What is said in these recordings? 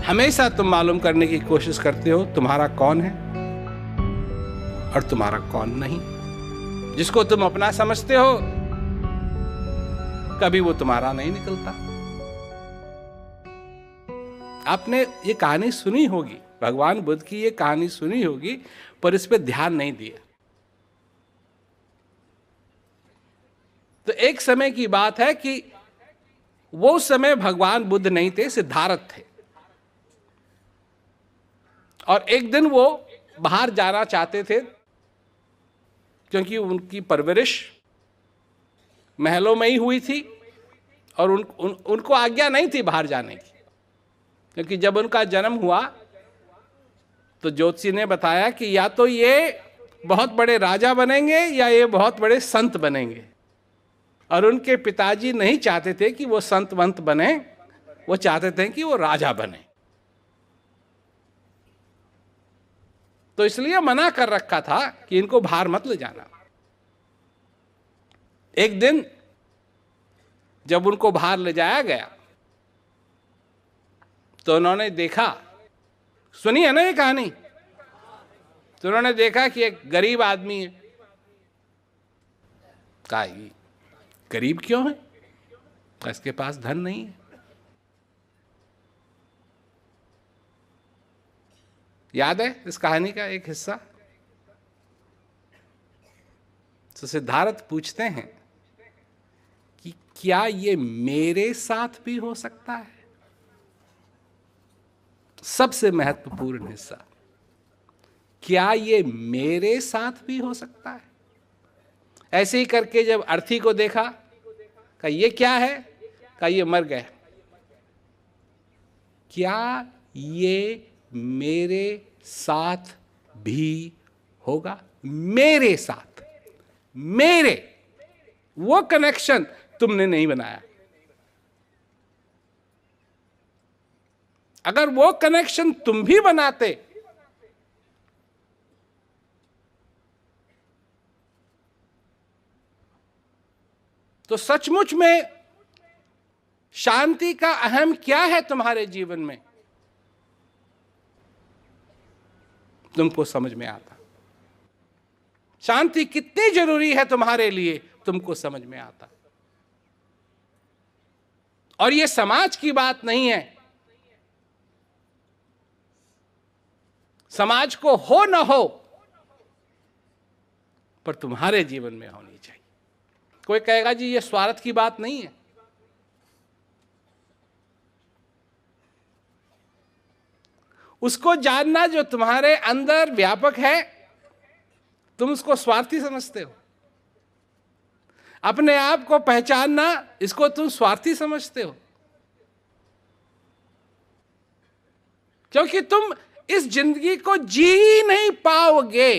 हमेशा तुम मालूम करने की कोशिश करते हो तुम्हारा कौन है और तुम्हारा कौन नहीं। जिसको तुम अपना समझते हो कभी वो तुम्हारा नहीं निकलता। आपने ये कहानी सुनी होगी, भगवान बुद्ध की ये कहानी सुनी होगी, पर इस पे ध्यान नहीं दिया। तो एक समय की बात है कि वो समय भगवान बुद्ध नहीं थे, सिद्धार्थ थे। और एक दिन वो बाहर जाना चाहते थे क्योंकि उनकी परवरिश महलों में ही हुई थी और उनको आज्ञा नहीं थी बाहर जाने की। क्योंकि जब उनका जन्म हुआ तो ज्योतिषी ने बताया कि या तो ये बहुत बड़े राजा बनेंगे या ये बहुत बड़े संत बनेंगे। और उनके पिताजी नहीं चाहते थे कि वो संत वंत बने, वो चाहते थे कि वो राजा बने। तो इसलिए मना कर रखा था कि इनको बाहर मत ले जाना। एक दिन जब उनको बाहर ले जाया गया तो उन्होंने देखा, सुनी है ना ये कहानी, तो उन्होंने देखा कि एक गरीब आदमी है। कहा ये गरीब क्यों है? इसके पास धन नहीं है। याद है इस कहानी का एक हिस्सा? तो सिद्धार्थ पूछते हैं कि क्या ये मेरे साथ भी हो सकता है? सबसे महत्वपूर्ण हिस्सा, क्या ये मेरे साथ भी हो सकता है? ऐसे ही करके जब अर्थी को देखा, कहा ये क्या है? कहा ये मर गया। क्या ये मेरे साथ भी होगा? मेरे साथ, मेरे, वो कनेक्शन तुमने नहीं बनाया। अगर वो कनेक्शन तुम भी बनाते तो सचमुच में शांति का अहम क्या है तुम्हारे जीवन में, तुमको समझ में आता। शांति कितनी जरूरी है तुम्हारे लिए, तुमको समझ में आता। और ये समाज की बात नहीं है। समाज को हो न हो, पर तुम्हारे जीवन में होनी चाहिए। कोई कहेगा जी ये स्वार्थ की बात नहीं है। उसको जानना जो तुम्हारे अंदर व्यापक है, तुम उसको स्वार्थी समझते हो। अपने आप को पहचानना, इसको तुम स्वार्थी समझते हो। क्योंकि तुम इस जिंदगी को जी ही नहीं पाओगे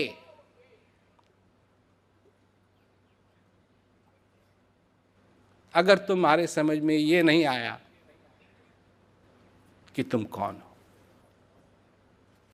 अगर तुम्हारे समझ में ये नहीं आया कि तुम कौन हो।